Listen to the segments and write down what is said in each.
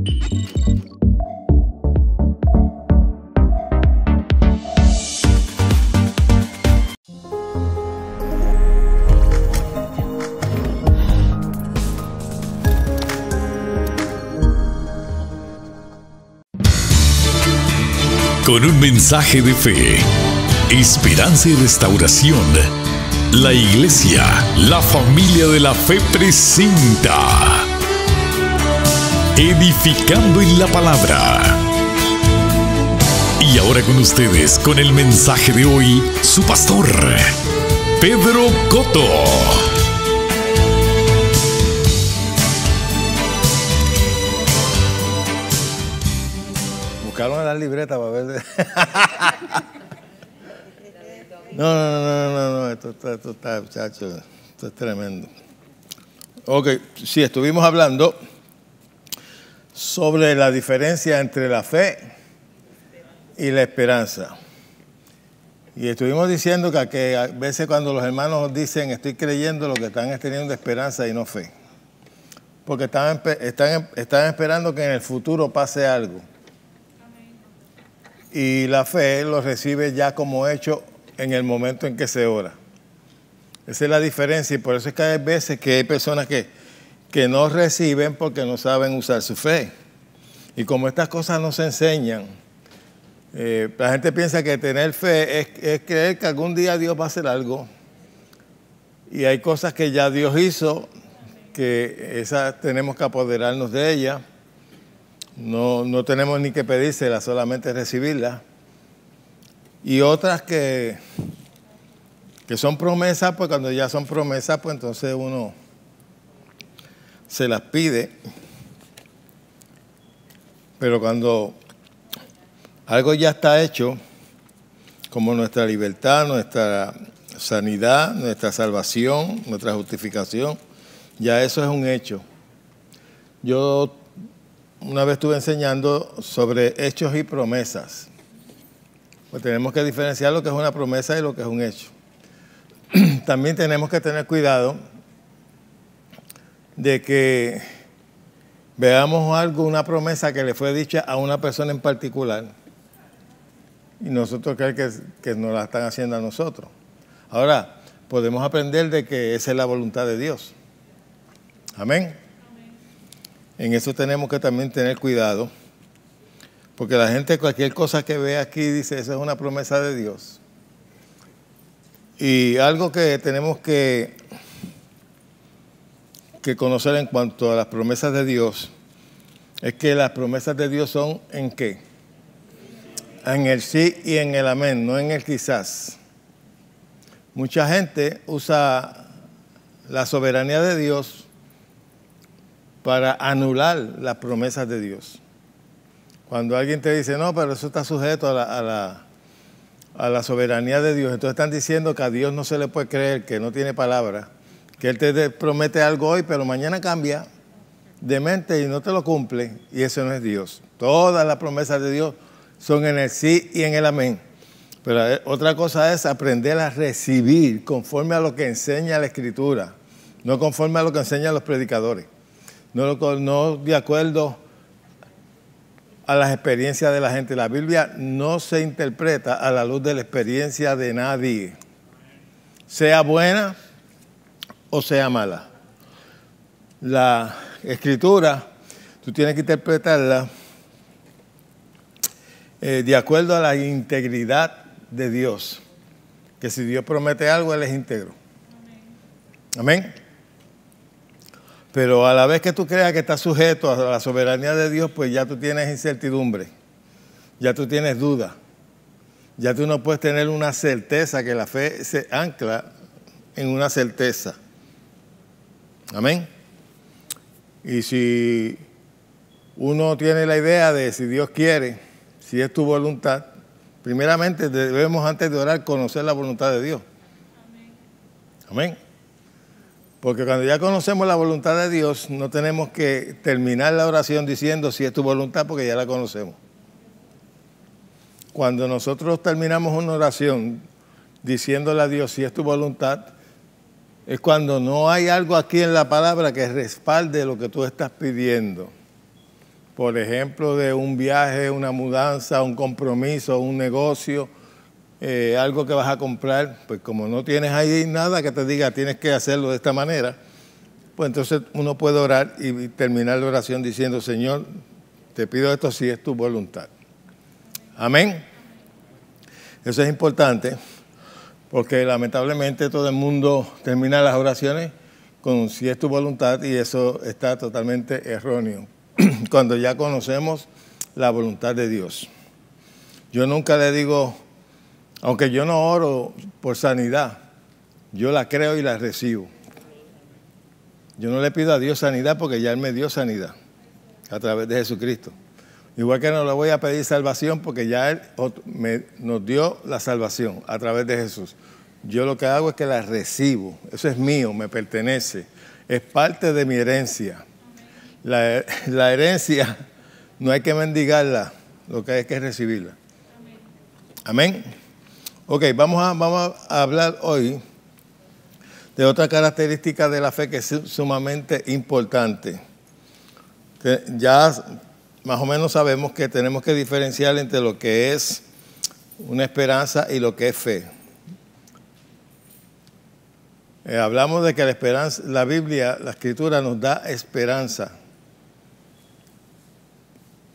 Con un mensaje de fe, esperanza y restauración, la Iglesia, la familia de la fe presenta Edificando en la Palabra. Y ahora con ustedes, con el mensaje de hoy, su pastor, Pedro Cotto. Buscaron la libreta para ver. No, esto está, muchachos, esto es tremendo. Ok, sí, estuvimos hablando sobre la diferencia entre la fe y la esperanza. Y estuvimos diciendo que a veces cuando los hermanos dicen estoy creyendo, lo que están es teniendo esperanza y no fe. Porque están esperando que en el futuro pase algo. Y la fe lo recibe ya como hecho en el momento en que se ora. Esa es la diferencia y por eso es que hay veces que hay personas que no reciben porque no saben usar su fe. Y como estas cosas no se enseñan, la gente piensa que tener fe es creer que algún día Dios va a hacer algo. Y hay cosas que ya Dios hizo, que esas tenemos que apoderarnos de ellas. No tenemos ni que pedírselas, solamente recibirlas. Y otras que son promesas, pues cuando ya son promesas, pues entonces uno se las pide. Pero cuando algo ya está hecho, como nuestra libertad, nuestra sanidad, nuestra salvación, nuestra justificación, ya eso es un hecho. Yo una vez estuve enseñando sobre hechos y promesas. Pues tenemos que diferenciar lo que es una promesa y lo que es un hecho. También tenemos que tener cuidado de que veamos algo, una promesa que le fue dicha a una persona en particular y nosotros creer que nos la están haciendo a nosotros. Ahora, podemos aprender de que esa es la voluntad de Dios. Amén. En eso tenemos que también tener cuidado, porque la gente cualquier cosa que ve aquí dice, eso es una promesa de Dios. Y algo que tenemos que conocer en cuanto a las promesas de Dios, es que las promesas de Dios son ¿en qué? En el sí y en el amén, no en el quizás. Mucha gente usa la soberanía de Dios para anular las promesas de Dios. Cuando alguien te dice, no, pero eso está sujeto a la soberanía de Dios, entonces están diciendo que a Dios no se le puede creer, que no tiene palabra, que Él te promete algo hoy, pero mañana cambia de mente y no te lo cumple, y eso no es Dios. Todas las promesas de Dios son en el sí y en el amén. Pero otra cosa es aprender a recibir conforme a lo que enseña la Escritura, no conforme a lo que enseñan los predicadores. No de acuerdo a las experiencias de la gente. La Biblia no se interpreta a la luz de la experiencia de nadie, sea buena o sea mala. La Escritura, tú tienes que interpretarla de acuerdo a la integridad de Dios. Que si Dios promete algo, Él es íntegro. Amén. Pero a la vez que tú creas que estás sujeto a la soberanía de Dios, pues ya tú tienes incertidumbre, ya tú tienes duda, ya tú no puedes tener una certeza, que la fe se ancla en una certeza. Amén. Y si uno tiene la idea de si Dios quiere, si es tu voluntad, primeramente debemos antes de orar conocer la voluntad de Dios. Amén. Porque cuando ya conocemos la voluntad de Dios, no tenemos que terminar la oración diciendo si es tu voluntad, porque ya la conocemos. Cuando nosotros terminamos una oración diciéndole a Dios si es tu voluntad, es cuando no hay algo aquí en la palabra que respalde lo que tú estás pidiendo. por ejemplo, de un viaje, una mudanza, un compromiso, un negocio, algo que vas a comprar, pues como no tienes ahí nada que te diga tienes que hacerlo de esta manera, pues entonces uno puede orar y terminar la oración diciendo, Señor, te pido esto si es tu voluntad. Amén. Eso es importante porque lamentablemente todo el mundo termina las oraciones con si es tu voluntad y eso está totalmente erróneo cuando ya conocemos la voluntad de Dios. Yo nunca le digo, aunque yo no oro por sanidad, yo la creo y la recibo. Yo no le pido a Dios sanidad porque ya Él me dio sanidad a través de Jesucristo. Igual que no le voy a pedir salvación porque ya Él nos dio la salvación a través de Jesús. Yo lo que hago es que la recibo. Eso es mío, me pertenece. Es parte de mi herencia. La herencia no hay que mendigarla, lo que hay que recibirla. Amén. Ok, vamos a hablar hoy de otra característica de la fe que es sumamente importante. Que ya más o menos sabemos que tenemos que diferenciar entre lo que es una esperanza y lo que es fe. Hablamos de que la esperanza, la Biblia, la Escritura nos da esperanza.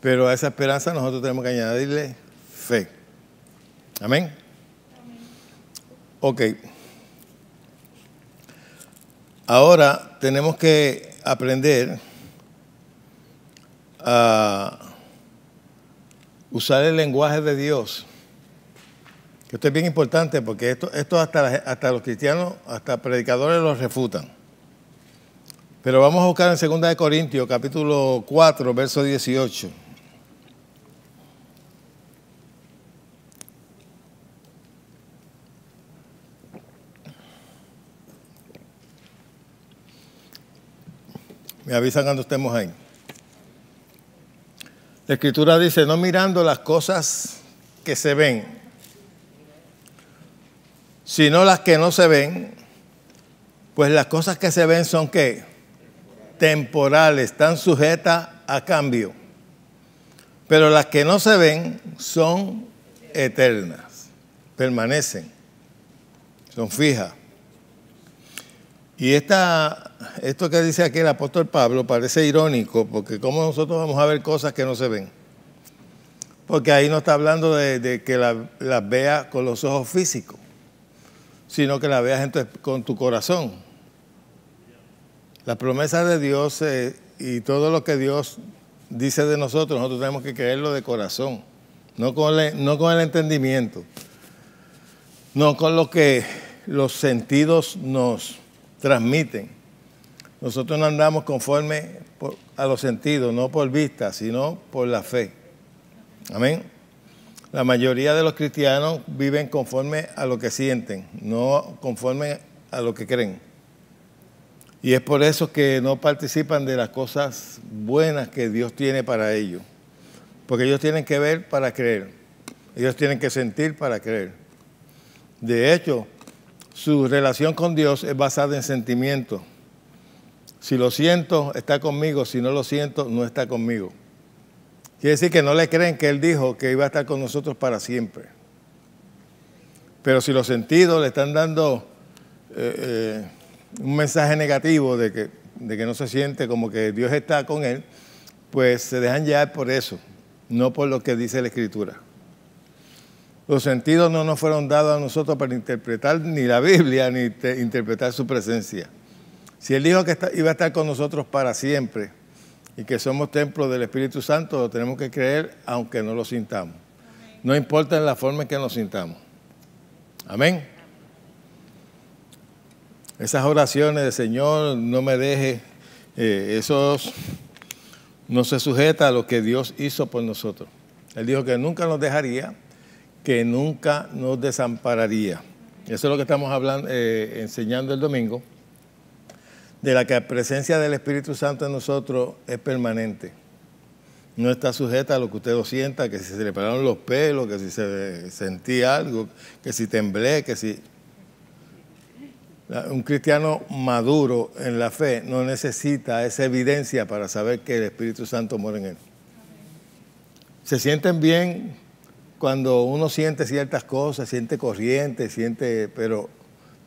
Pero a esa esperanza nosotros tenemos que añadirle fe. Amén. Ok. Ahora tenemos que aprender a usar el lenguaje de Dios. Esto es bien importante porque esto hasta los cristianos, hasta predicadores lo refutan. Pero vamos a buscar en 2 Corintios, capítulo 4, verso 18. Me avisan cuando estemos ahí. La Escritura dice, no mirando las cosas que se ven, sino las que no se ven, pues las cosas que se ven son ¿qué? Temporales, están sujetas a cambio. Pero las que no se ven son eternas, permanecen, son fijas. Y esto que dice aquí el apóstol Pablo parece irónico, porque ¿cómo nosotros vamos a ver cosas que no se ven? Porque ahí no está hablando de que las veas con los ojos físicos, sino que las veas entonces con tu corazón. Las promesas de Dios y todo lo que Dios dice de nosotros tenemos que creerlo de corazón, no con el entendimiento, no con lo que los sentidos nos transmiten. Nosotros no andamos conforme a los sentidos, no por vista, sino por la fe. Amén. La mayoría de los cristianos viven conforme a lo que sienten, no conforme a lo que creen. Y es por eso que no participan de las cosas buenas que Dios tiene para ellos. Porque ellos tienen que ver para creer. Ellos tienen que sentir para creer. De hecho, su relación con Dios es basada en sentimientos. Si lo siento, está conmigo. Si no lo siento, no está conmigo. Quiere decir que no le creen que Él dijo que iba a estar con nosotros para siempre. Pero si los sentidos le están dando un mensaje negativo de que no se siente como que Dios está con él, pues se dejan llevar por eso, no por lo que dice la Escritura. Los sentidos no nos fueron dados a nosotros para interpretar ni la Biblia, ni interpretar su presencia. Si Él dijo que iba a estar con nosotros para siempre y que somos templo del Espíritu Santo, lo tenemos que creer aunque no lo sintamos. No importa en la forma en que nos sintamos. Amén. Esas oraciones de Señor, no me deje, eso no se sujeta a lo que Dios hizo por nosotros. Él dijo que nunca nos dejaría, que nunca nos desampararía. Eso es lo que estamos hablando, enseñando el domingo, de la que la presencia del Espíritu Santo en nosotros es permanente. No está sujeta a lo que usted lo sienta, que si se le pararon los pelos, que si se sentía algo, que si temblé, que si... Un cristiano maduro en la fe no necesita esa evidencia para saber que el Espíritu Santo mora en él. se sienten bien cuando uno siente ciertas cosas, siente corriente, pero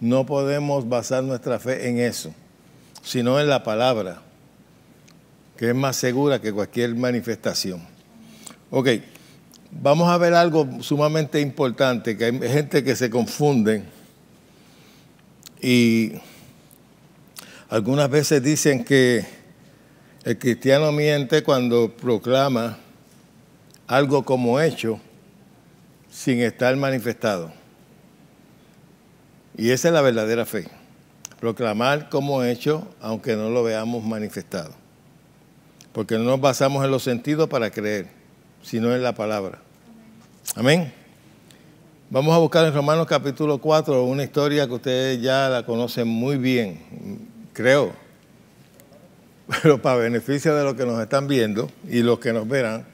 no podemos basar nuestra fe en eso, sino en la palabra, que es más segura que cualquier manifestación. Ok, vamos a ver algo sumamente importante, que hay gente que se confunde y algunas veces dicen que el cristiano miente cuando proclama algo como hecho sin estar manifestado. Y esa es la verdadera fe. Proclamar como hecho aunque no lo veamos manifestado. Porque no nos basamos en los sentidos para creer, sino en la palabra. Amén. Vamos a buscar en Romanos capítulo 4 una historia que ustedes ya la conocen muy bien, creo. Pero para beneficio de los que nos están viendo y los que nos verán,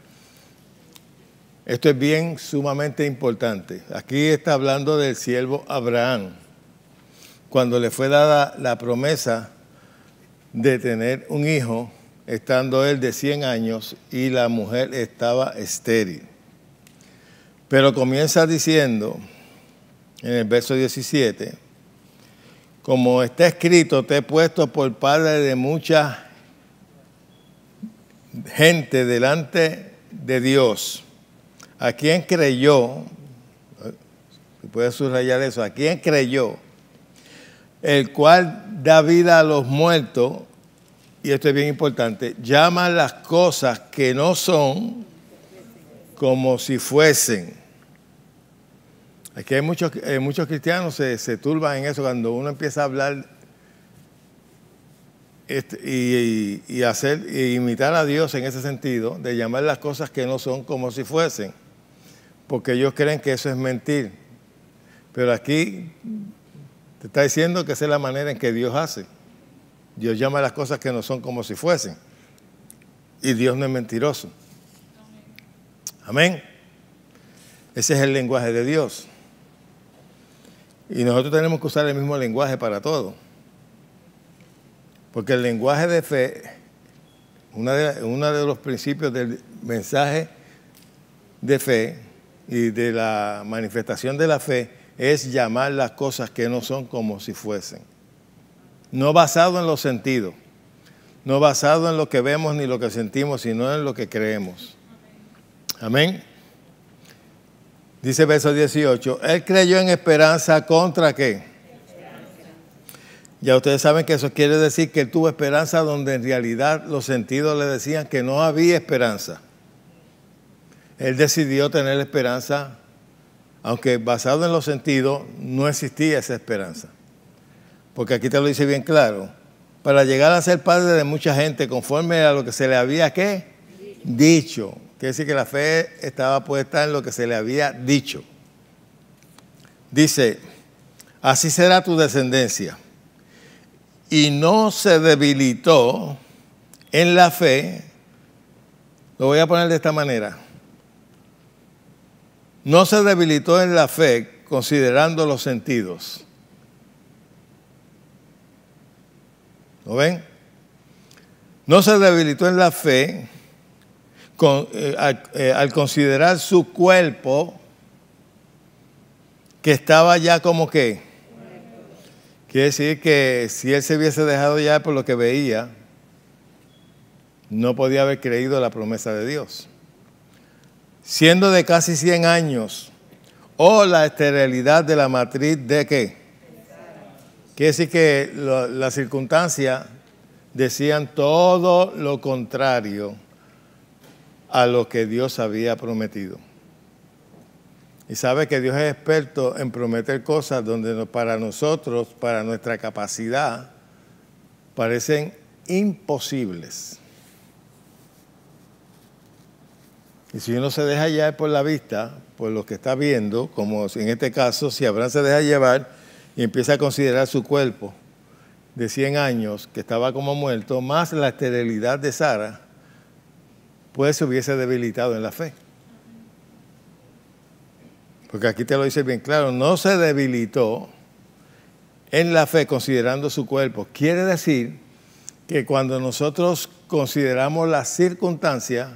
esto es bien sumamente importante. Aquí está hablando del siervo Abraham, cuando le fue dada la promesa de tener un hijo, estando él de 100 años y la mujer estaba estéril. Pero comienza diciendo, en el verso 17, como está escrito, te he puesto por padre de mucha gente delante de Dios. ¿A quién creyó? Si puedes subrayar eso. ¿A quién creyó? El cual da vida a los muertos, y esto es bien importante, llama las cosas que no son como si fuesen. Aquí hay muchos cristianos se turban en eso cuando uno empieza a hablar y hacer y imitar a Dios en ese sentido, de llamar las cosas que no son como si fuesen, porque ellos creen que eso es mentir. Pero aquí te está diciendo que esa es la manera en que Dios hace. Dios llama las cosas que no son como si fuesen. Y Dios no es mentiroso. Amén. Ese es el lenguaje de Dios. Y nosotros tenemos que usar el mismo lenguaje para todo. Porque el lenguaje de fe, uno de los principios del mensaje de fe y de la manifestación de la fe es llamar las cosas que no son como si fuesen. No basado en los sentidos, no basado en lo que vemos ni lo que sentimos, sino en lo que creemos. Amén. Dice verso 18, él creyó en esperanza contra ¿qué? Ya ustedes saben que eso quiere decir que él tuvo esperanza donde en realidad los sentidos le decían que no había esperanza. Él decidió tener esperanza, aunque basado en los sentidos no existía esa esperanza. Porque aquí te lo dice bien claro, para llegar a ser padre de mucha gente conforme a lo que se le había ¿qué? Dicho. Quiere decir que la fe estaba puesta en lo que se le había dicho. Dice, así será tu descendencia. Y no se debilitó en la fe, lo voy a poner de esta manera, no se debilitó en la fe considerando los sentidos. ¿Lo ven? No se debilitó en la fe al considerar su cuerpo que estaba ya como que. Quiere decir que si él se hubiese dejado ya por lo que veía, no podía haber creído la promesa de Dios. Siendo de casi 100 años, o la esterilidad de la matriz de ¿qué? Quiere decir que las circunstancias decían todo lo contrario a lo que Dios había prometido. Y sabe que Dios es experto en prometer cosas donde para nosotros, para nuestra capacidad, parecen imposibles. Y si uno se deja llevar por la vista, por lo que está viendo, como en este caso, si Abraham se deja llevar y empieza a considerar su cuerpo de 100 años, que estaba como muerto, más la esterilidad de Sara, pues se hubiese debilitado en la fe. Porque aquí te lo dice bien claro, no se debilitó en la fe considerando su cuerpo. Quiere decir que cuando nosotros consideramos las circunstancias,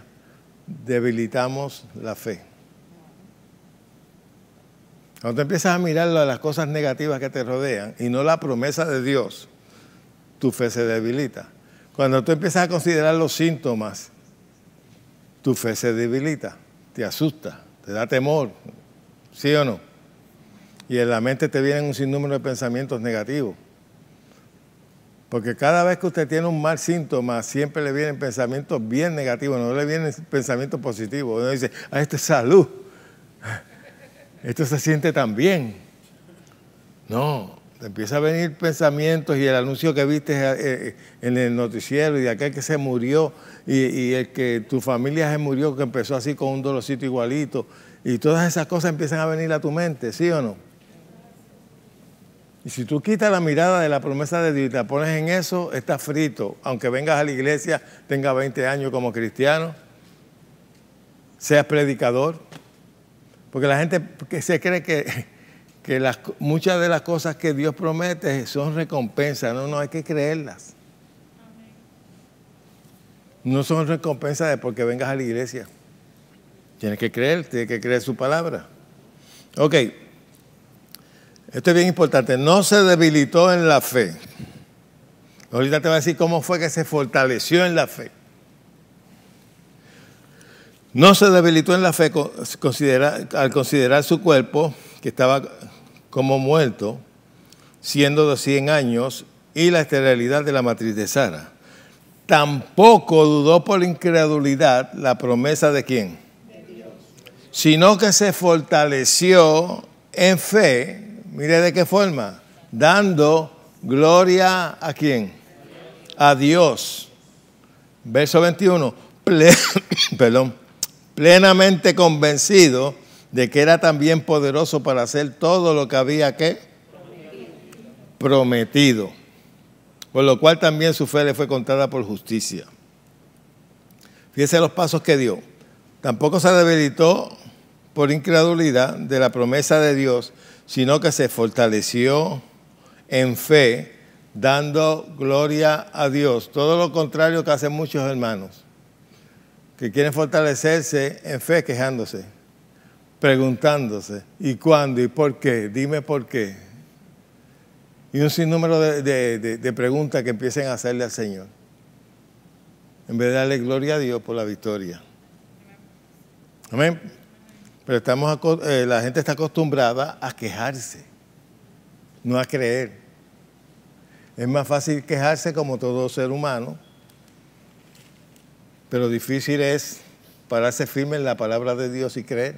debilitamos la fe. Cuando tú empiezas a mirar las cosas negativas que te rodean y no la promesa de Dios, tu fe se debilita. Cuando tú empiezas a considerar los síntomas, tu fe se debilita, te asusta, te da temor, ¿sí o no? Y en la mente te vienen un sinnúmero de pensamientos negativos. Porque cada vez que usted tiene un mal síntoma, siempre le vienen pensamientos bien negativos, no le vienen pensamientos positivos. Uno dice, esto es salud, esto se siente tan bien. No, te empieza a venir pensamientos y el anuncio que viste en el noticiero y de aquel que se murió y el que tu familia se murió, que empezó así con un dolorcito igualito. Y todas esas cosas empiezan a venir a tu mente, ¿sí o no? Y si tú quitas la mirada de la promesa de Dios y te pones en eso, estás frito. Aunque vengas a la iglesia, tengas 20 años como cristiano, seas predicador. Porque la gente que se cree que muchas de las cosas que Dios promete son recompensas. No, hay que creerlas. No son recompensas de porque vengas a la iglesia. Tienes que creer su palabra. Ok. Esto es bien importante. No se debilitó en la fe. Ahorita te voy a decir cómo fue que se fortaleció en la fe. No se debilitó en la fe al considerar su cuerpo, que estaba como muerto, siendo de 100 años, y la esterilidad de la matriz de Sara. Tampoco dudó por incredulidad la promesa de ¿quién? De Dios. Sino que se fortaleció en fe. Mire de qué forma. Dando gloria ¿a quién? A Dios. Verso 21. Plenamente convencido de que era también poderoso para hacer todo lo que había que prometido. Por lo cual también su fe le fue contada por justicia. Fíjese los pasos que dio. Tampoco se debilitó por incredulidad de la promesa de Dios, sino que se fortaleció en fe, dando gloria a Dios. Todo lo contrario que hacen muchos hermanos, que quieren fortalecerse en fe quejándose, preguntándose, ¿y cuándo? ¿Y por qué? Dime por qué. Y un sinnúmero de preguntas que empiecen a hacerle al Señor, en vez de darle gloria a Dios por la victoria. Amén. Pero la gente está acostumbrada a quejarse, no a creer. Es más fácil quejarse como todo ser humano, pero difícil es pararse firme en la palabra de Dios y creer.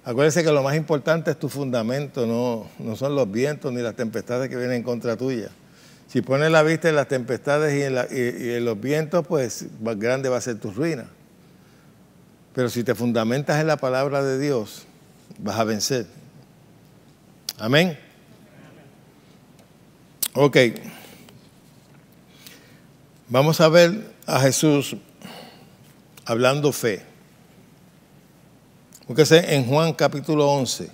Acuérdense que lo más importante es tu fundamento, no son los vientos ni las tempestades que vienen en contra tuya. Si pones la vista en las tempestades y en los vientos, pues más grande va a ser tu ruina. Pero si te fundamentas en la palabra de Dios, vas a vencer. Amén. Ok. Vamos a ver a Jesús hablando fe. Búsquese en Juan capítulo 11.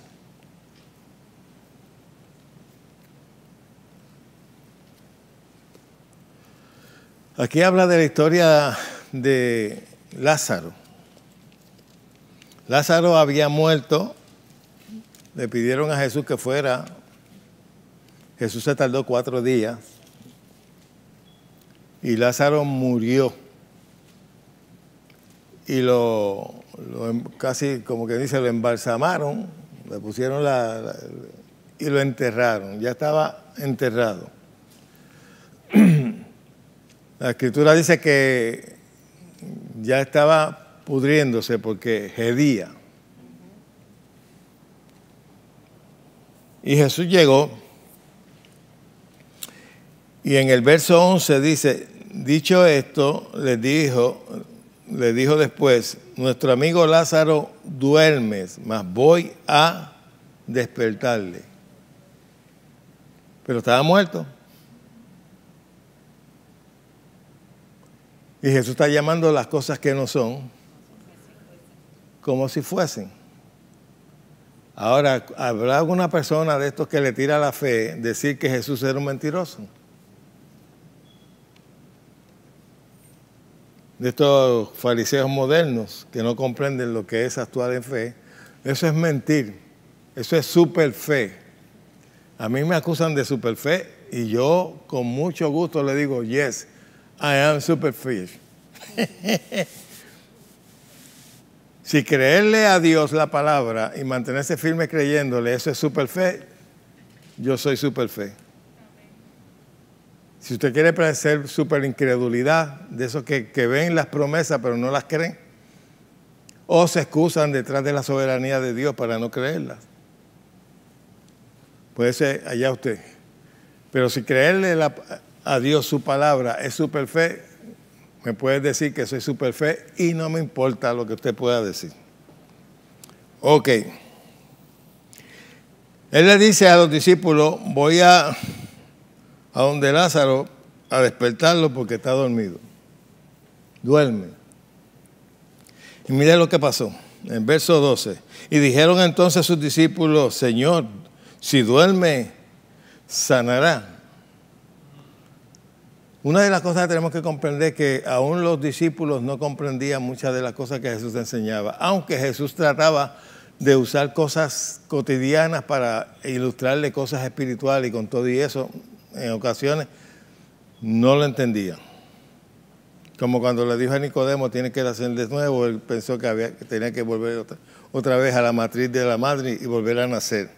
Aquí habla de la historia de Lázaro. Lázaro había muerto, le pidieron a Jesús que fuera. Jesús se tardó 4 días y Lázaro murió. Y casi como que dice, lo embalsamaron, le pusieron y lo enterraron. Ya estaba enterrado. La Escritura dice que ya estaba pudriéndose porque hedía. Y Jesús llegó y en el verso 11 dice, dicho esto, le dijo después, nuestro amigo Lázaro duerme, mas voy a despertarle. Pero estaba muerto. Y Jesús está llamando las cosas que no son como si fuesen. Ahora, ¿habrá alguna persona de estos que le tira la fe decir que Jesús era un mentiroso? de estos fariseos modernos que no comprenden lo que es actuar en fe, eso es mentir, eso es super fe. A mí me acusan de super fe y yo con mucho gusto le digo, yes, I am super fish. Si creerle a Dios la palabra y mantenerse firme creyéndole, eso es super fe, yo soy super fe. Si usted quiere parecer super incredulidad, de esos que ven las promesas pero no las creen, o se excusan detrás de la soberanía de Dios para no creerlas, puede ser allá usted. Pero si creerle a Dios su palabra es super fe, me puede decir que soy super fe y no me importa lo que usted pueda decir. Ok. Él le dice a los discípulos, voy a donde Lázaro a despertarlo porque está dormido. Duerme. Y mire lo que pasó, en verso 12. Y dijeron entonces sus discípulos, Señor, si duerme, sanará. Una de las cosas que tenemos que comprender es que aún los discípulos no comprendían muchas de las cosas que Jesús enseñaba, aunque Jesús trataba de usar cosas cotidianas para ilustrarle cosas espirituales y con todo y eso, en ocasiones, no lo entendían. Como cuando le dijo a Nicodemo, tiene que nacer de nuevo, él pensó que tenía que volver otra vez a la matriz de la madre y volver a nacer.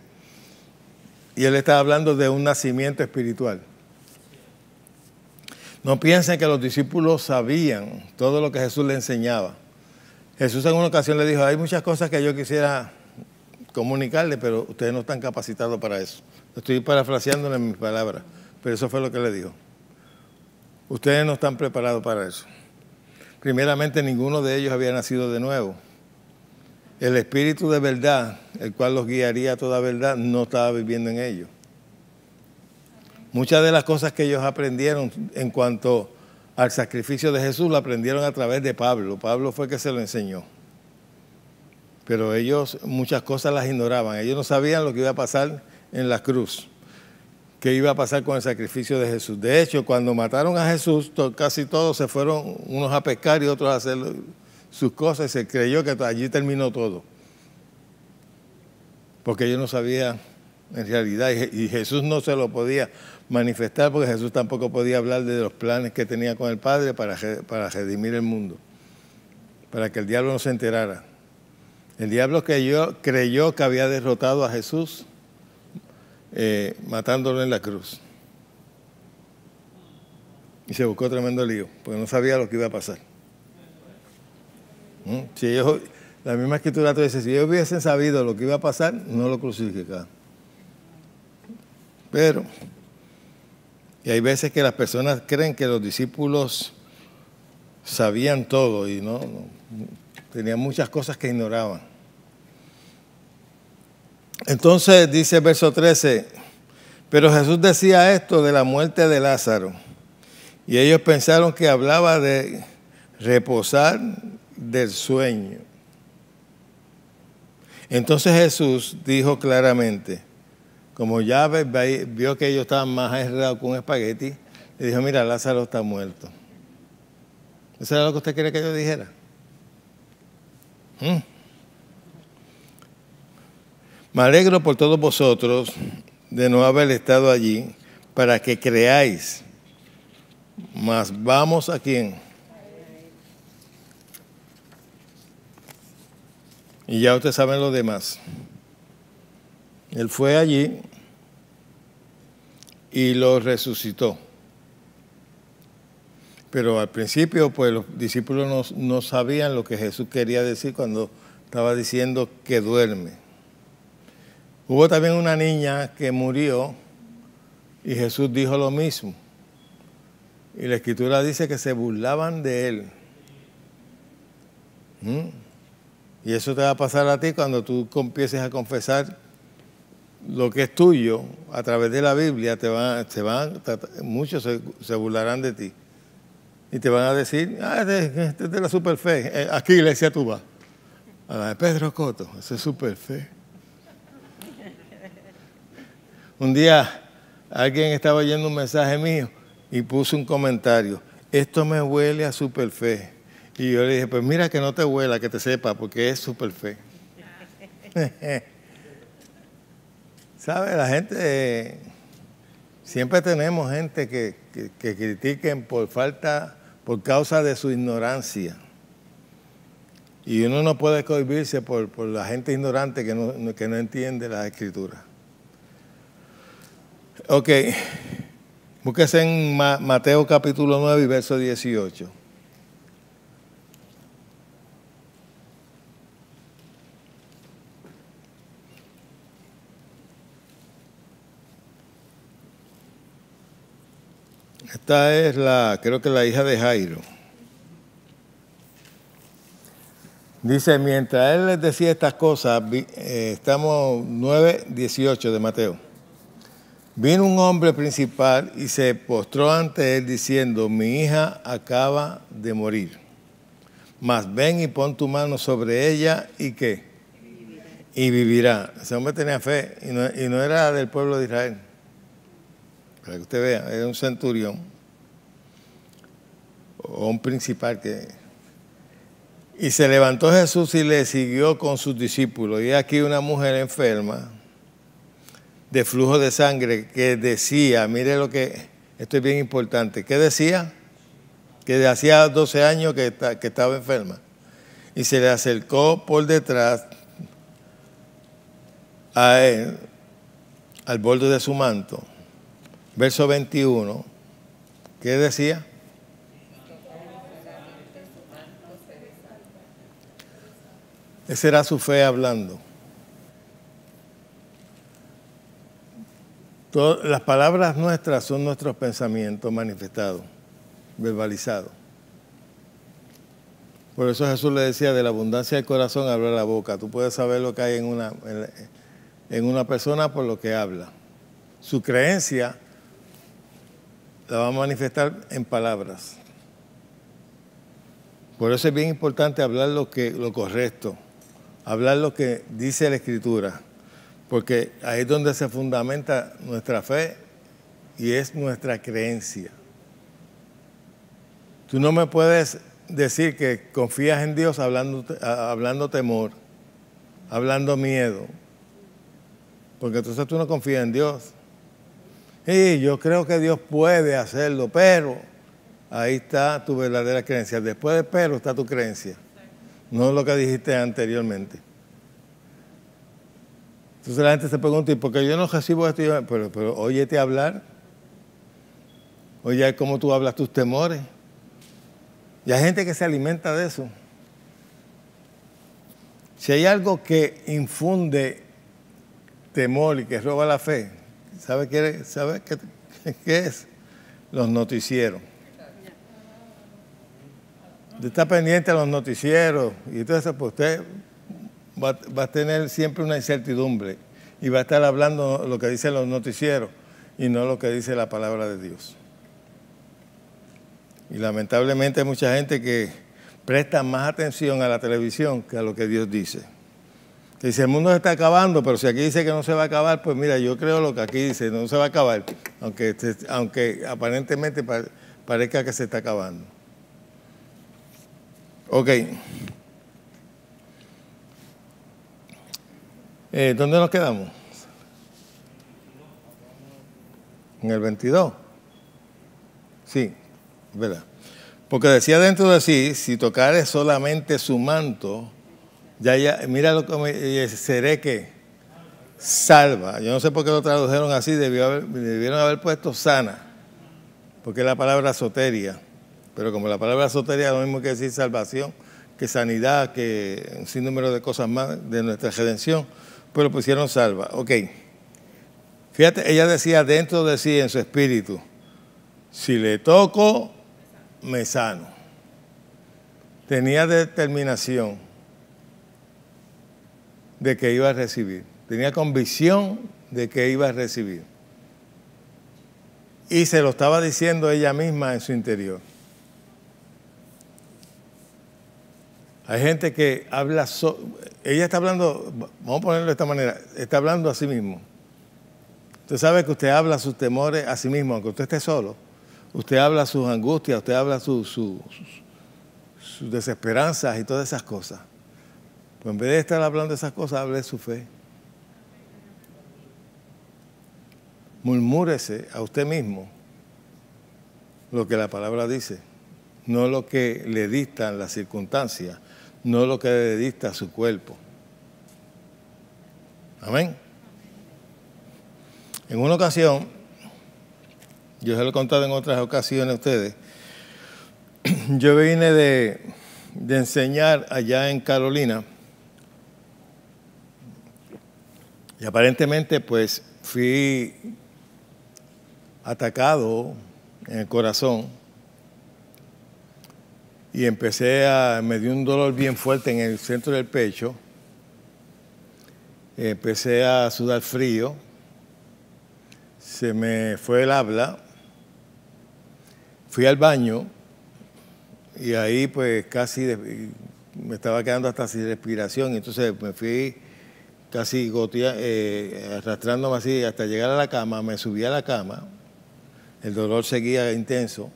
Y él estaba hablando de un nacimiento espiritual. No piensen que los discípulos sabían todo lo que Jesús le enseñaba. Jesús en una ocasión le dijo, hay muchas cosas que yo quisiera comunicarle, pero ustedes no están capacitados para eso. Estoy parafraseándole en mis palabras, pero eso fue lo que le dijo. Ustedes no están preparados para eso. Primeramente, ninguno de ellos había nacido de nuevo. El Espíritu de verdad, el cual los guiaría a toda verdad, no estaba viviendo en ellos. Muchas de las cosas que ellos aprendieron en cuanto al sacrificio de Jesús, lo aprendieron a través de Pablo. Pablo fue el que se lo enseñó. Pero ellos muchas cosas las ignoraban. Ellos no sabían lo que iba a pasar en la cruz, qué iba a pasar con el sacrificio de Jesús. De hecho, cuando mataron a Jesús, casi todos se fueron, unos a pescar y otros a hacer sus cosas, y se creyó que allí terminó todo. Porque ellos no sabían en realidad, y Jesús no se lo podía manifestar, porque Jesús tampoco podía hablar de los planes que tenía con el Padre para redimir el mundo, para que el diablo no se enterara. El diablo creyó que había derrotado a Jesús matándolo en la cruz. Y se buscó tremendo lío, porque no sabía lo que iba a pasar. Si ellos, la misma escritura te dice, si ellos hubiesen sabido lo que iba a pasar, no lo crucificaban. Pero, y hay veces que las personas creen que los discípulos sabían todo y no tenían muchas cosas que ignoraban. Entonces dice el verso 13, pero Jesús decía esto de la muerte de Lázaro, y ellos pensaron que hablaba de reposar del sueño. Entonces Jesús dijo claramente, como ya vio que ellos estaban más enredados con un espagueti, le dijo, mira, Lázaro está muerto. ¿Eso era lo que usted quería que yo dijera? Me alegro por todos vosotros de no haber estado allí para que creáis. Mas vamos a quién. Y ya ustedes saben lo demás. Él fue allí y lo resucitó. Pero al principio, pues los discípulos no sabían lo que Jesús quería decir cuando estaba diciendo que duerme. Hubo también una niña que murió y Jesús dijo lo mismo. Y la Escritura dice que se burlaban de él. Y eso te va a pasar a ti cuando tú empieces a confesar lo que es tuyo a través de la Biblia. Muchos se burlarán de ti. Y te van a decir, este es de la superfe. ¿A qué iglesia tú vas? A la de Pedro Coto, eso es superfe. Un día alguien estaba oyendo un mensaje mío y puso un comentario. Esto me huele a superfe. Y yo le dije, pues mira que no te huela, que te sepa, porque es súper fe. ¿Sabe? La gente, siempre tenemos gente que critiquen por causa de su ignorancia. Y uno no puede cohibirse por la gente ignorante que no entiende las escrituras. Ok, búsquese en Mateo capítulo 9 y verso 18. Esta es creo que la hija de Jairo. Dice, mientras él les decía estas cosas, estamos 9:18 de Mateo. Vino un hombre principal y se postró ante él diciendo, mi hija acaba de morir. Mas ven y pon tu mano sobre ella y ¿qué? Y vivirá. Ese hombre tenía fe y no era del pueblo de Israel. Para que usted vea, era un centurión o un principal Y se levantó Jesús y le siguió con sus discípulos. Y aquí una mujer enferma de flujo de sangre que decía, mire esto es bien importante, ¿qué decía? Que hacía 12 años que estaba enferma. Y se le acercó por detrás a él, al borde de su manto. Verso 21, ¿qué decía? Esa era su fe hablando. Las palabras nuestras son nuestros pensamientos manifestados, verbalizados. Por eso Jesús le decía, de la abundancia del corazón habla la boca. Tú puedes saber lo que hay en una persona por lo que habla. Su creencia la va a manifestar en palabras. Por eso es bien importante hablar lo correcto, hablar lo que dice la Escritura, porque ahí es donde se fundamenta nuestra fe y es nuestra creencia. Tú no me puedes decir que confías en Dios hablando temor, hablando miedo, porque entonces tú no confías en Dios. Y yo creo que Dios puede hacerlo, pero ahí está tu verdadera creencia. Después de pero está tu creencia, no lo que dijiste anteriormente. Entonces la gente se pregunta, ¿y por qué yo no recibo esto? Pero óyete hablar, oye cómo tú hablas tus temores. Y hay gente que se alimenta de eso. Si hay algo que infunde temor y que roba la fe, ¿sabe qué es? Los noticieros. Usted está pendiente a los noticieros y entonces pues usted va a tener siempre una incertidumbre y va a estar hablando lo que dicen los noticieros y no lo que dice la palabra de Dios. Y lamentablemente hay mucha gente que presta más atención a la televisión que a lo que Dios dice. Que dice, el mundo se está acabando, pero si aquí dice que no se va a acabar, pues mira, yo creo lo que aquí dice, no se va a acabar, aunque aparentemente parezca que se está acabando. Ok. ¿Dónde nos quedamos? En el 22. Sí, ¿verdad? Porque decía dentro de sí, si tocare solamente su manto, mira lo que seré que salva. Yo no sé por qué lo tradujeron así, debieron haber puesto sana, porque es la palabra soteria. Pero como la palabra soteria es lo mismo que decir salvación, que sanidad, que un sinnúmero de cosas más de nuestra redención, pues lo pusieron salva. Ok. Fíjate, ella decía dentro de sí, en su espíritu, si le toco, me sano. Tenía determinación de que iba a recibir. Tenía convicción de que iba a recibir. Y se lo estaba diciendo ella misma en su interior. Hay gente que habla, ella está hablando, vamos a ponerlo de esta manera, está hablando a sí mismo. Usted sabe que usted habla sus temores a sí mismo, aunque usted esté solo. Usted habla sus angustias, usted habla sus sus desesperanzas y todas esas cosas. Pues en vez de estar hablando de esas cosas, hable de su fe. Murmúrese a usted mismo lo que la palabra dice, no lo que le dictan las circunstancias, no lo que le dicta su cuerpo. Amén. En una ocasión, yo se lo he contado en otras ocasiones a ustedes, yo vine de enseñar allá en Carolina y aparentemente pues fui atacado en el corazón y me dio un dolor bien fuerte en el centro del pecho, empecé a sudar frío, se me fue el habla, fui al baño y ahí pues casi me estaba quedando hasta sin respiración, y entonces me fui casi arrastrándome así hasta llegar a la cama, me subí a la cama, el dolor seguía intenso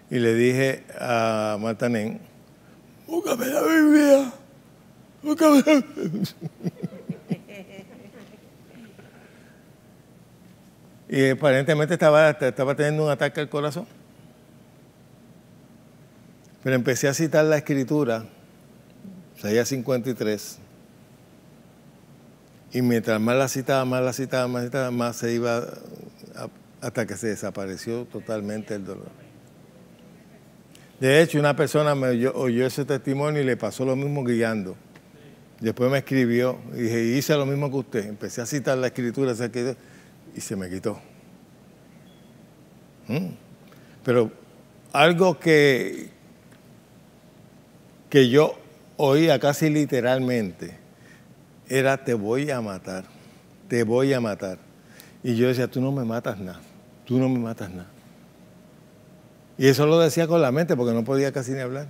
y le dije a Martanén, búscame la Biblia, búscame la Biblia. Y aparentemente estaba teniendo un ataque al corazón. Pero empecé a citar la Escritura, Isaías 53, y mientras más la citaba, más se iba hasta que se desapareció totalmente el dolor. De hecho, una persona oyó ese testimonio y le pasó lo mismo guiando. Después me escribió y dije, hice lo mismo que usted. Empecé a citar la Escritura y se me quitó. Pero algo que yo oía casi literalmente era: te voy a matar, te voy a matar. Y yo decía, tú no me matas nada, tú no me matas nada. Y eso lo decía con la mente porque no podía casi ni hablar.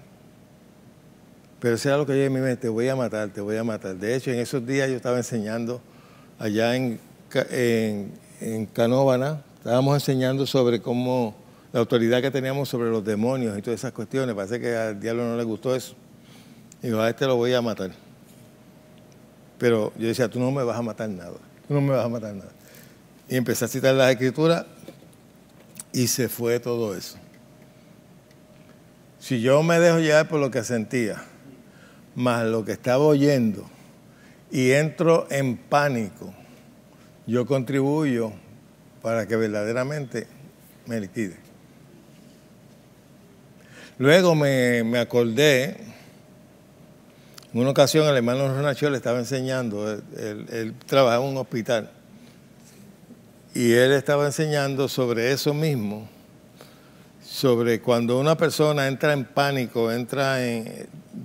Pero eso era lo que yo en mi mente: te voy a matar, te voy a matar. De hecho, en esos días yo estaba enseñando allá en Canóvana, estábamos enseñando sobre cómo la autoridad que teníamos sobre los demonios y todas esas cuestiones. Parece que al diablo no le gustó eso. Y digo, a este lo voy a matar. Pero yo decía, tú no me vas a matar nada, tú no me vas a matar nada. Y empecé a citar las Escrituras y se fue todo eso. Si yo me dejo llevar por lo que sentía, más lo que estaba oyendo, y entro en pánico, yo contribuyo para que verdaderamente me liquide. Luego me acordé, en una ocasión el hermano Ronacho le estaba enseñando, él trabajaba en un hospital, y él estaba enseñando sobre eso mismo, sobre cuando una persona entra en pánico,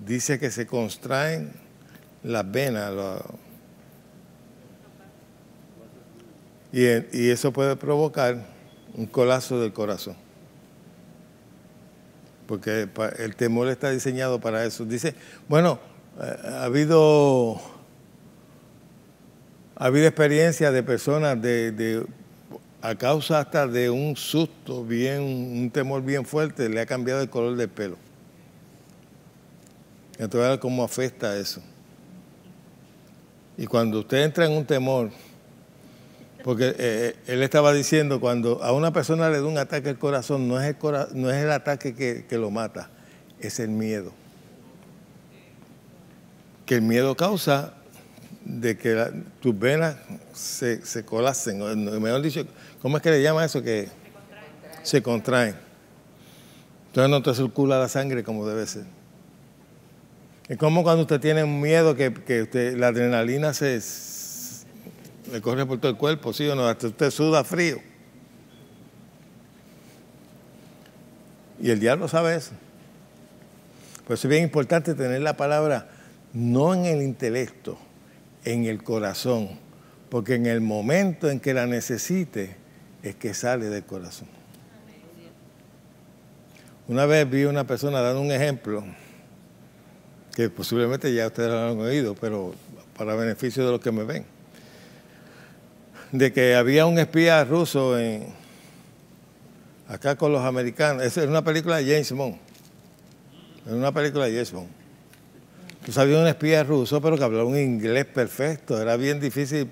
dice que se contraen las venas, y eso puede provocar un colapso del corazón. Porque el temor está diseñado para eso. Dice, bueno, ha habido experiencias de personas a causa hasta de un susto un temor bien fuerte, le ha cambiado el color del pelo. Entonces, ¿cómo afecta eso? Y cuando usted entra en un temor, porque él estaba diciendo, cuando a una persona le da un ataque al corazón, no es el ataque que lo mata, es el miedo. Que el miedo causa de que tus venas se colapsen, o mejor dicho, ¿cómo es que le llama eso? Que se contraen. Entonces no te circula la sangre como debe ser. Es como cuando usted tiene miedo que la adrenalina le corre por todo el cuerpo, ¿sí o no? Hasta usted suda frío. Y el diablo sabe eso. Por eso es bien importante tener la palabra no en el intelecto, en el corazón, porque en el momento en que la necesite es que sale del corazón. Una vez vi a una persona dando un ejemplo que posiblemente ya ustedes lo han oído, pero para beneficio de los que me ven, de que había un espía ruso acá con los americanos. Esa es una película de James Bond, en una película de James Bond. Pues había un espía ruso, pero que hablaba un inglés perfecto. Era bien difícil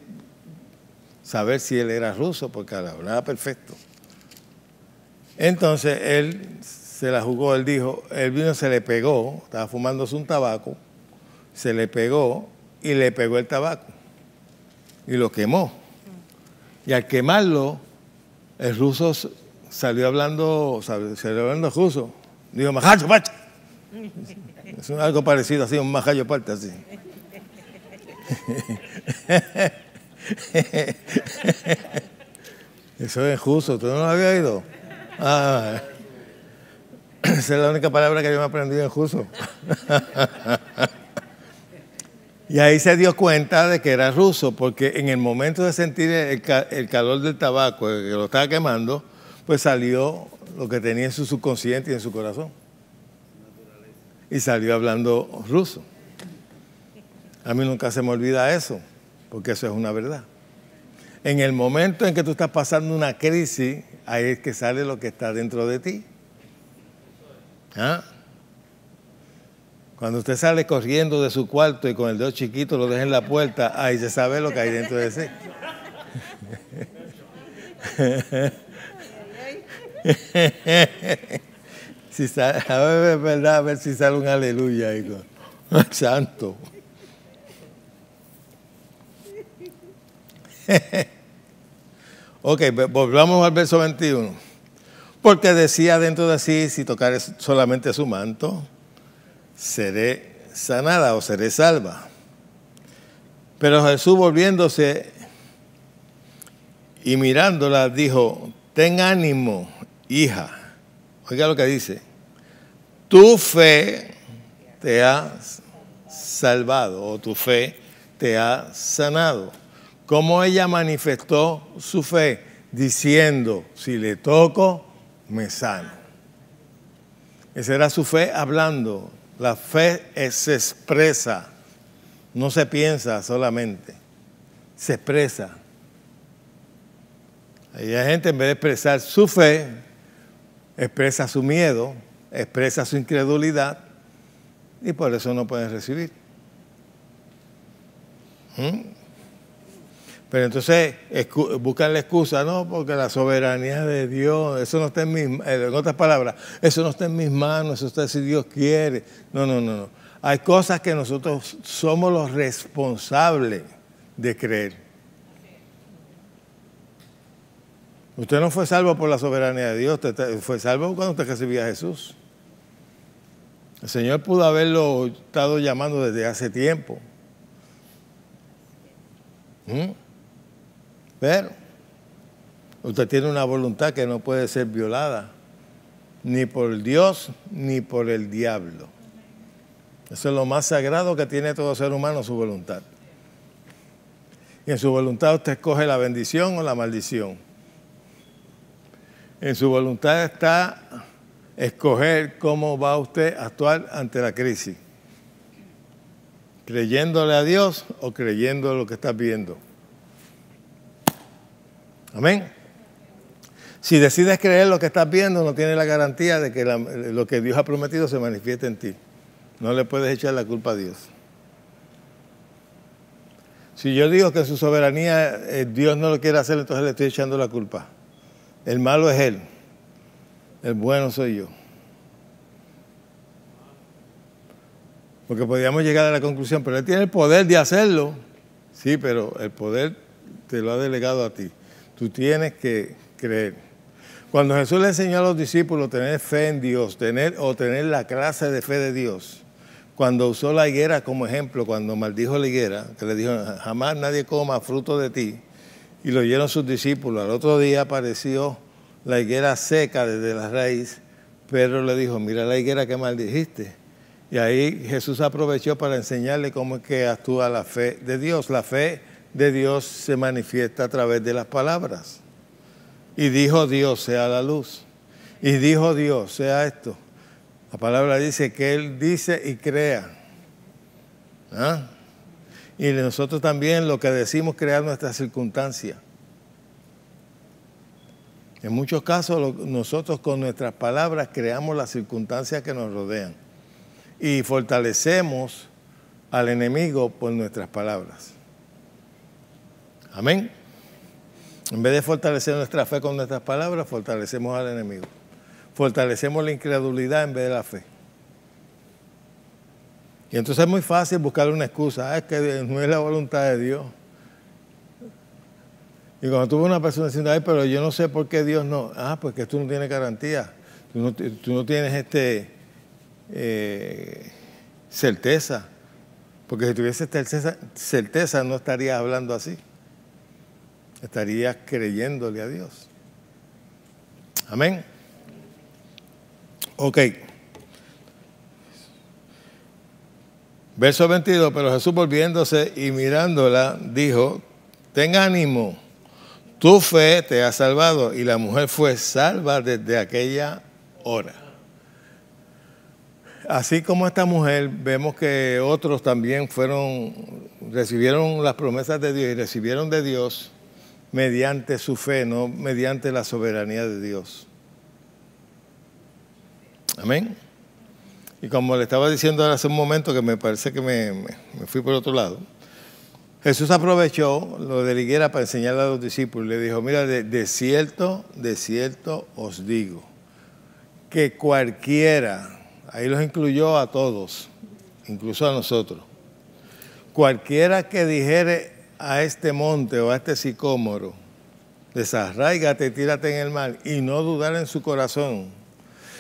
saber si él era ruso, porque hablaba perfecto. Entonces, él se la jugó, él dijo, él vino, se le pegó, estaba fumándose un tabaco, se le pegó y le pegó el tabaco. Y lo quemó. Y al quemarlo, el ruso salió hablando ruso. Dijo, majayo, pacha. Es algo parecido así, un majayo parte así. Eso es ruso, ¿tú no lo habías oído? Ah, esa es la única palabra que yo me aprendí en ruso. Y ahí se dio cuenta de que era ruso, porque en el momento de sentir el calor del tabaco, que lo estaba quemando, pues salió lo que tenía en su subconsciente y en su corazón. Y salió hablando ruso. A mí nunca se me olvida eso, porque eso es una verdad. En el momento en que tú estás pasando una crisis, ahí es que sale lo que está dentro de ti. ¿Ah? Cuando usted sale corriendo de su cuarto y con el dedo chiquito lo deja en la puerta, ahí se sabe lo que hay dentro de sí. Si sale, a ver, verdad, a ver si sale un aleluya ahí con santo. Ok, volvamos al verso 21. Porque decía dentro de sí, si tocare solamente su manto, seré sanada o seré salva. Pero Jesús, volviéndose y mirándola, dijo, ten ánimo, hija. Oiga lo que dice. Tu fe te ha salvado o tu fe te ha sanado. ¿Cómo ella manifestó su fe? Diciendo, si le toco, me sana. Esa era su fe hablando. La fe se expresa, no se piensa solamente, se expresa. Hay gente, en vez de expresar su fe, expresa su miedo, expresa su incredulidad y por eso no pueden recibir. Pero entonces buscan la excusa, no, porque la soberanía de Dios, eso no está en otras palabras, eso no está en mis manos, eso está si Dios quiere. No. Hay cosas que nosotros somos los responsables de creer. Usted no fue salvo por la soberanía de Dios, usted fue salvo cuando usted recibía a Jesús. El Señor pudo haberlo estado llamando desde hace tiempo. Pero usted tiene una voluntad que no puede ser violada, ni por Dios ni por el diablo. Eso es lo más sagrado que tiene todo ser humano, su voluntad. Y en su voluntad usted escoge la bendición o la maldición. En su voluntad está escoger cómo va usted a actuar ante la crisis. Creyéndole a Dios o creyendo lo que estás viendo. Amén. Si decides creer lo que estás viendo, no tienes la garantía de que lo que Dios ha prometido se manifieste en ti. No le puedes echar la culpa a Dios. Si yo digo que su soberanía Dios no lo quiere hacer, entonces le estoy echando la culpa. El malo es Él. El bueno soy yo. Porque podríamos llegar a la conclusión, pero Él tiene el poder de hacerlo. Sí, pero el poder te lo ha delegado a ti. Tú tienes que creer. Cuando Jesús le enseñó a los discípulos tener fe en Dios, tener la clase de fe de Dios, cuando usó la higuera como ejemplo, cuando maldijo la higuera, que le dijo, jamás nadie coma fruto de ti, y lo oyeron sus discípulos. Al otro día apareció la higuera seca desde la raíz. Pedro le dijo, mira la higuera que maldijiste. Y ahí Jesús aprovechó para enseñarle cómo es que actúa la fe de Dios. La fe de Dios se manifiesta a través de las palabras. Y dijo Dios, sea la luz. Y dijo Dios, sea esto. La palabra dice que Él dice y crea. ¿Ah? Y nosotros también lo que decimos crear nuestras circunstancias. En muchos casos nosotros con nuestras palabras creamos las circunstancias que nos rodean. y fortalecemos al enemigo por nuestras palabras. Amén. En vez de fortalecer nuestra fe con nuestras palabras, fortalecemos al enemigo. Fortalecemos la incredulidad en vez de la fe. Y entonces es muy fácil buscar una excusa. Es que no es la voluntad de Dios. Y cuando tú ves una persona diciendo, ay, pero yo no sé por qué Dios no. Porque tú no tienes garantía. Tú no tienes certeza. Porque si tuviese certeza no estarías hablando así. Estarías creyéndole a Dios. Amén. Ok. Verso 22, pero Jesús volviéndose y mirándola, dijo, ten ánimo, tu fe te ha salvado. Y la mujer fue salva desde aquella hora. Así como esta mujer, vemos que otros también recibieron las promesas de Dios y recibieron de Dios mediante su fe, no mediante la soberanía de Dios. Amén. Y como le estaba diciendo hace un momento, que me parece que me fui por otro lado, Jesús aprovechó lo de la higuera para enseñarle a los discípulos. Le dijo, mira, de cierto os digo, que cualquiera, ahí los incluyó a todos, incluso a nosotros, cualquiera que dijere a este monte o a este sicómoro, desarráigate, tírate en el mar, y no dudar en su corazón,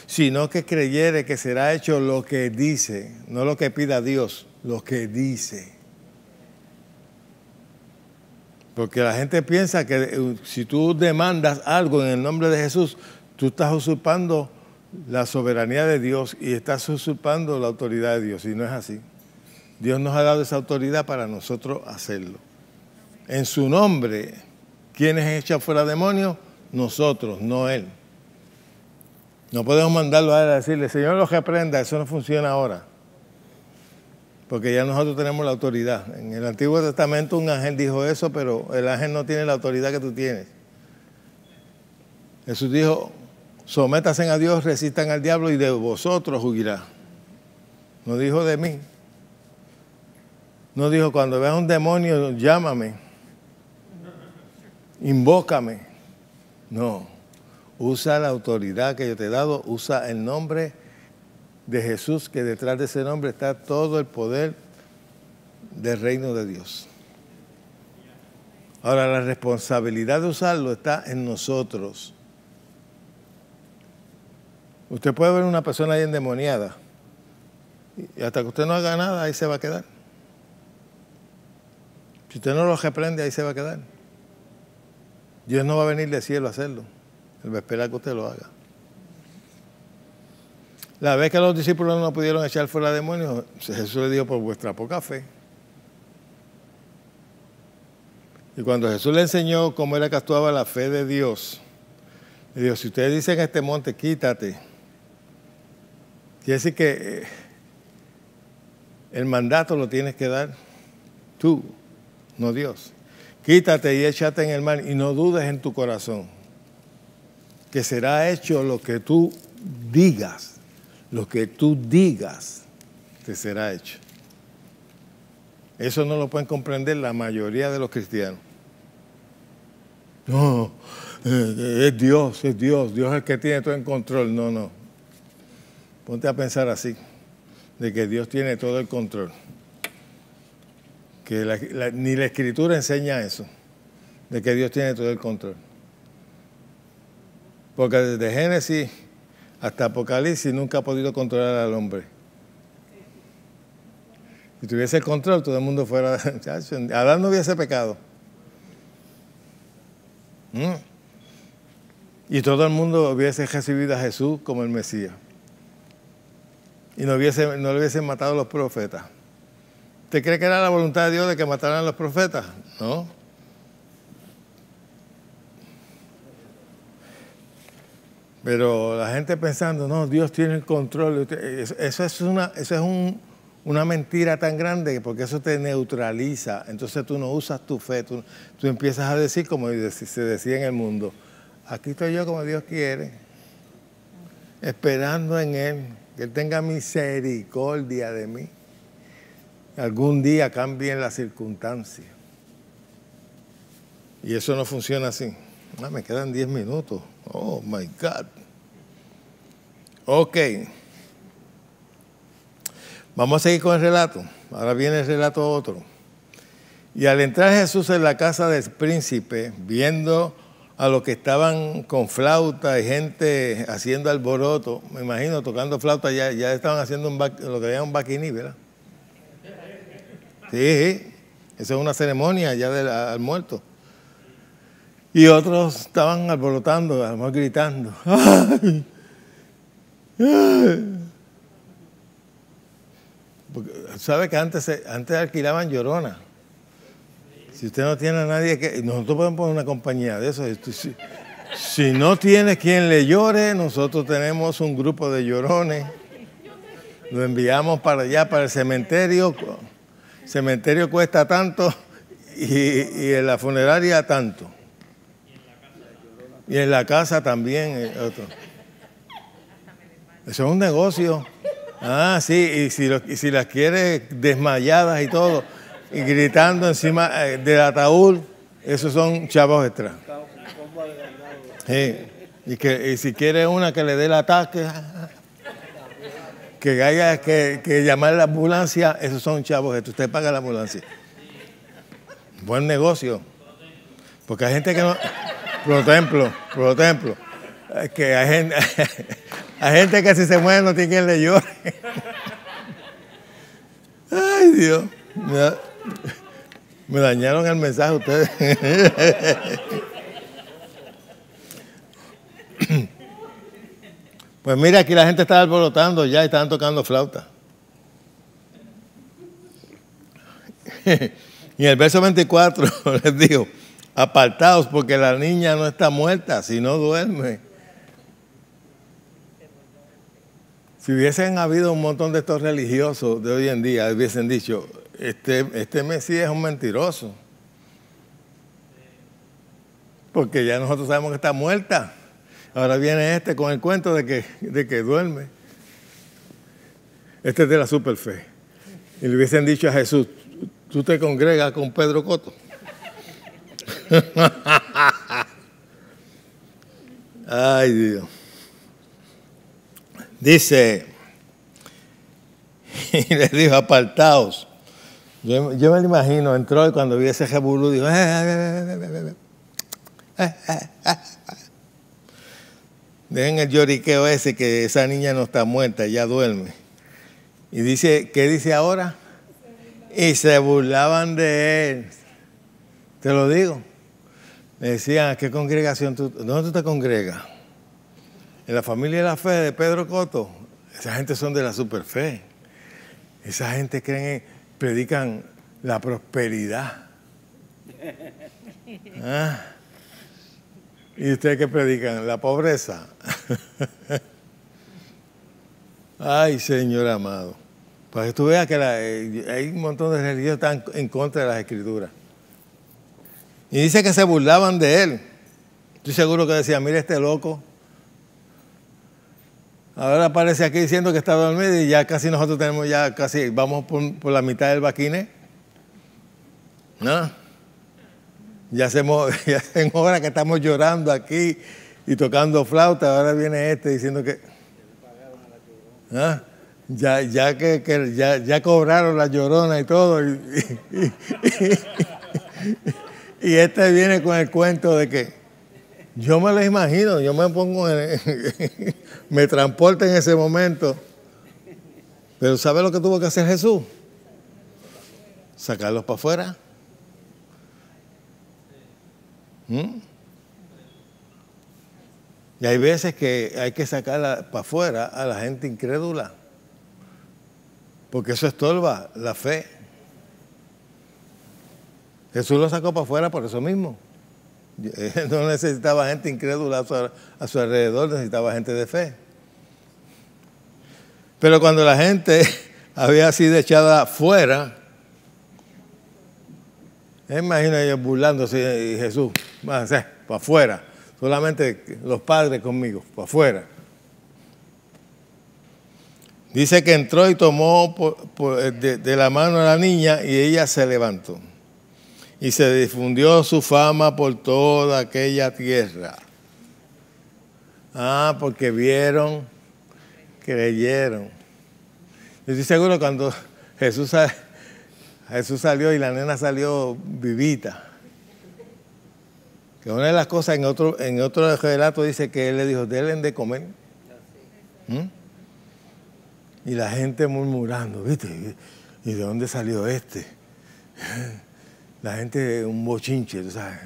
sino que creyere que será hecho lo que dice, no lo que pida Dios, lo que dice. Porque la gente piensa que si tú demandas algo en el nombre de Jesús, tú estás usurpando la soberanía de Dios y estás usurpando la autoridad de Dios, y no es así. Dios nos ha dado esa autoridad para nosotros hacerlo. En su nombre, ¿quiénes echan fuera demonios? Nosotros, no Él. No podemos mandarlo a Él a decirle, Señor, lo reprenda, eso no funciona ahora. Porque ya nosotros tenemos la autoridad. En el Antiguo Testamento un ángel dijo eso, pero el ángel no tiene la autoridad que tú tienes. Jesús dijo, sométanse a Dios, resistan al diablo y de vosotros huirá. No dijo de mí. No dijo, cuando veas un demonio, llámame. Invócame. No. Usa la autoridad que yo te he dado, usa el nombre de Jesús, que detrás de ese nombre está todo el poder del reino de Dios. Ahora, la responsabilidad de usarlo está en nosotros. Usted puede ver una persona ahí endemoniada y hasta que usted no haga nada, ahí se va a quedar. Si usted no lo reprende, ahí se va a quedar. Dios no va a venir del cielo a hacerlo. Él va a esperar que usted lo haga. La vez que los discípulos no pudieron echar fuera demonios, Jesús le dijo, por vuestra poca fe. Y cuando Jesús le enseñó cómo era que actuaba la fe de Dios, le dijo, si ustedes dicen a este monte, quítate. Quiere decir que el mandato lo tienes que dar tú, no Dios. Quítate y échate en el mar y no dudes en tu corazón, que será hecho lo que tú digas. Lo que tú digas te será hecho. Eso no lo pueden comprender la mayoría de los cristianos. No, es Dios, Dios es el que tiene todo en control. No. Ponte a pensar así, de que Dios tiene todo el control. Que ni la Escritura enseña eso, de que Dios tiene todo el control. Porque desde Génesis hasta Apocalipsis nunca ha podido controlar al hombre. Si tuviese el control, todo el mundo fuera... Adán no hubiese pecado. Y todo el mundo hubiese recibido a Jesús como el Mesías. Y no le hubiesen matado a los profetas. ¿Usted cree que era la voluntad de Dios de que mataran a los profetas? No. Pero la gente pensando, no, Dios tiene el control. Eso es una mentira tan grande, porque eso te neutraliza. Entonces tú no usas tu fe. Tú empiezas a decir, como se decía en el mundo, aquí estoy yo como Dios quiere, esperando en Él. que Él tenga misericordia de mí. Algún día cambien las circunstancias. Y eso no funciona así. Me quedan 10 minutos. Oh, my God. Ok. Vamos a seguir con el relato. Ahora viene el relato otro. Y al entrar Jesús en la casa del príncipe, viendo a los que estaban con flauta y gente haciendo alboroto, me imagino tocando flauta, ya estaban haciendo lo que llaman un baquiní, ¿verdad? Sí, eso es una ceremonia ya al muerto. Y otros estaban alborotando, a lo mejor gritando. ¡Ay! ¡Ay! Porque, ¿sabe que antes alquilaban llorona? Si usted no tiene a nadie que... Nosotros podemos poner una compañía de eso. Si no tiene quien le llore, nosotros tenemos un grupo de llorones. Lo enviamos para allá, para el cementerio. El cementerio cuesta tanto y en la funeraria tanto. Y en la casa también. Otro. Eso es un negocio. Ah, sí, y si las quiere desmayadas y todo, y gritando encima del ataúd, esos son chavos extra. Sí. Y si quiere una que le dé el ataque, que haya que llamar a la ambulancia, esos son chavos extra. Usted paga la ambulancia. Buen negocio. Porque hay gente que no... Por ejemplo, que hay gente que si se muere no tiene quien le llore. Ay, Dios. Me dañaron el mensaje ustedes. Pues mira, aquí la gente estaba alborotando ya y estaban tocando flauta. Y en el verso 24 les dijo: apartaos porque la niña no está muerta, sino duerme. Si hubiesen habido un montón de estos religiosos de hoy en día, hubiesen dicho, este Mesías es un mentiroso. Porque ya nosotros sabemos que está muerta. Ahora viene con el cuento de que duerme. Este es de la superfe. Y le hubiesen dicho a Jesús, ¿tú te congregas con Pedro Coto? Ay, Dios. Dice, y le dijo, apartaos. Yo me lo imagino, entró y cuando vi ese jebulú, dijo, dejen el lloriqueo ese, que esa niña no está muerta, ella duerme. Y dice, ¿qué dice ahora? Y se burlaban de él. Te lo digo. Me decían, ¿a qué congregación dónde tú te congregas? En la familia de la fe de Pedro Coto. Esa gente son de la superfe. Esa gente predican la prosperidad. ¿Ah? ¿Y ustedes qué predican? La pobreza. Ay, Señor amado. Para que tú veas que hay un montón de religiosos que están en contra de las Escrituras. Y dice que se burlaban de él. Estoy seguro que decían, mira este loco. Ahora aparece aquí diciendo que está dormido y ya casi nosotros tenemos vamos por la mitad del baquiné. ¿No? Ya hacemos horas que estamos llorando aquí y tocando flauta. Ahora viene diciendo que... ¿Ah? Ya cobraron la llorona y todo. Y este viene con el cuento de que yo me lo imagino, yo me pongo, me transporta en ese momento. Pero ¿sabe lo que tuvo que hacer Jesús? Sacarlos para afuera. Y hay veces que hay que sacar para afuera a la gente incrédula. Porque eso estorba la fe. Jesús lo sacó para afuera por eso mismo. Él no necesitaba gente incrédula a su alrededor, necesitaba gente de fe. Pero cuando la gente había sido echada fuera, imagino ellos burlándose y Jesús, para afuera, solamente los padres conmigo, para afuera. Dice que entró y tomó de la mano a la niña y ella se levantó. Y se difundió su fama por toda aquella tierra. Porque vieron, creyeron. Yo estoy seguro que cuando Jesús salió y la nena salió vivita. Que una de las cosas en otro relato dice que él le dijo, denle de comer. Y la gente murmurando, ¿viste? ¿Y de dónde salió este? La gente, un bochinche, ¿tú sabes?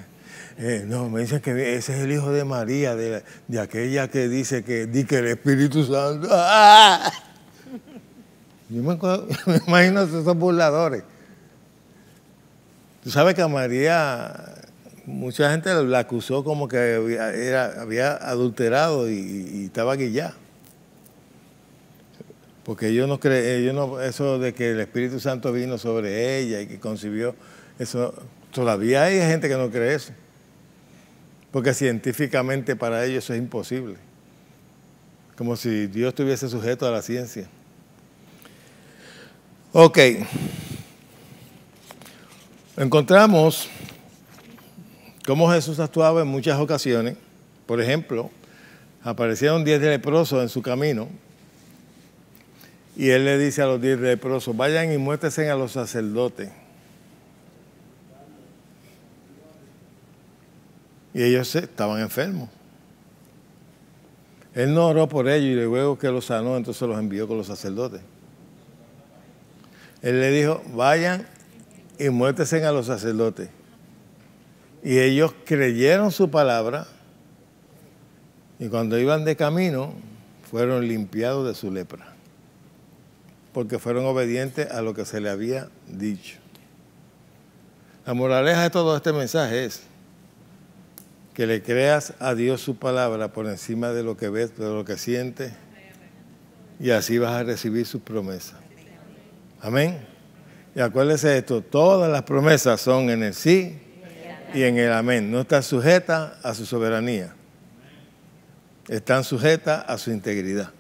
No, me dicen que ese es el hijo de María, de aquella que dice que el Espíritu Santo. ¡Ah! Yo me imagino esos burladores. Tú sabes que a María, mucha gente la acusó como que había adulterado y estaba guillada. Porque ellos no creen, eso de que el Espíritu Santo vino sobre ella y que concibió, eso todavía hay gente que no cree eso. Porque científicamente para ellos eso es imposible. Como si Dios estuviese sujeto a la ciencia. Ok. Encontramos cómo Jesús actuaba en muchas ocasiones. Por ejemplo, aparecieron 10 leprosos en su camino. Y él le dice a los 10 leprosos, vayan y muéstrense a los sacerdotes. Y ellos estaban enfermos. Él no oró por ellos y luego que los sanó, entonces los envió con los sacerdotes. Él le dijo, vayan y muéstrense a los sacerdotes. Y ellos creyeron su palabra y cuando iban de camino fueron limpiados de su lepra. Porque fueron obedientes a lo que se le había dicho. La moraleja de todo este mensaje es que le creas a Dios su palabra por encima de lo que ves, de lo que sientes, y así vas a recibir sus promesas. Amén. Y acuérdese de esto, todas las promesas son en el sí y en el amén. No están sujetas a su soberanía. Están sujetas a su integridad.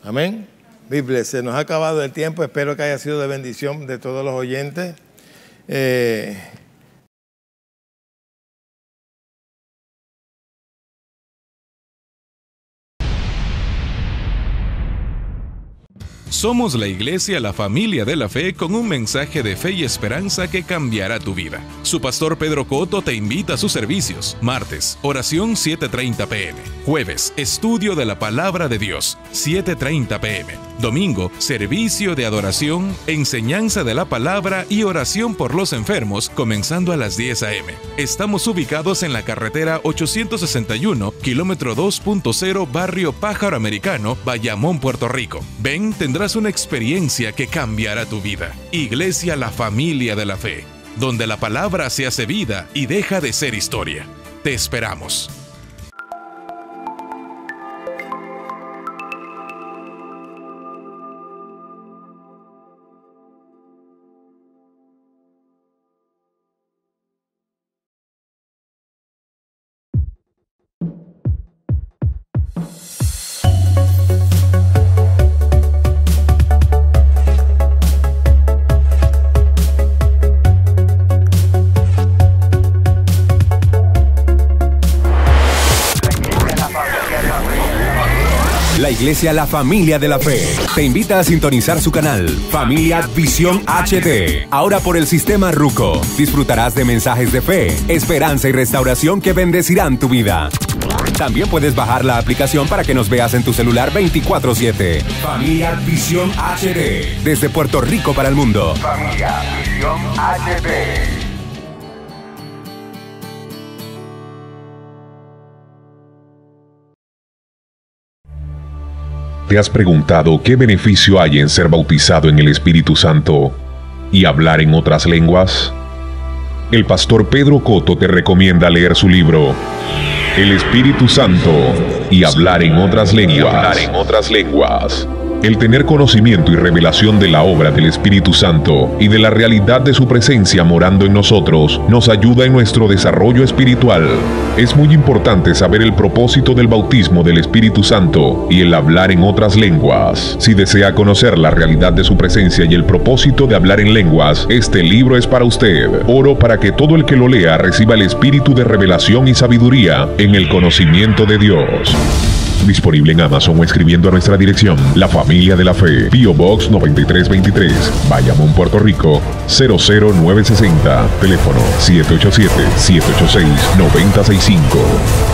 Amén. Biblia, se nos ha acabado el tiempo. Espero que haya sido de bendición de todos los oyentes. Somos la Iglesia La Familia de la Fe con un mensaje de fe y esperanza que cambiará tu vida. Su pastor Pedro Cotto te invita a sus servicios. Martes, oración 7:30 p.m. Jueves, estudio de la Palabra de Dios, 7:30 p.m. Domingo, servicio de adoración, enseñanza de la palabra y oración por los enfermos, comenzando a las 10 a.m. Estamos ubicados en la carretera 861, kilómetro 2.0, barrio Pájaro Americano, Bayamón, Puerto Rico. Ven, tendrás una experiencia que cambiará tu vida. Iglesia La Familia de la Fe, donde la palabra se hace vida y deja de ser historia. Te esperamos. La Iglesia La Familia de la Fe te invita a sintonizar su canal Familia Visión HD. Ahora por el sistema Ruco. Disfrutarás de mensajes de fe, esperanza y restauración que bendecirán tu vida. También puedes bajar la aplicación para que nos veas en tu celular 24/7. Familia Visión HD. Desde Puerto Rico para el mundo. Familia Visión HD. ¿Te has preguntado qué beneficio hay en ser bautizado en el Espíritu Santo y hablar en otras lenguas? El pastor Pedro Cotto te recomienda leer su libro, El Espíritu Santo y hablar en otras lenguas. El tener conocimiento y revelación de la obra del Espíritu Santo y de la realidad de su presencia morando en nosotros nos ayuda en nuestro desarrollo espiritual. Es muy importante saber el propósito del bautismo del Espíritu Santo y el hablar en otras lenguas. Si desea conocer la realidad de su presencia y el propósito de hablar en lenguas, este libro es para usted. Oro para que todo el que lo lea reciba el espíritu de revelación y sabiduría en el conocimiento de Dios. Disponible en Amazon o escribiendo a nuestra dirección: La Familia de la Fe, P.O. Box 9323, Bayamón, Puerto Rico 00960. Teléfono 787-786-9065.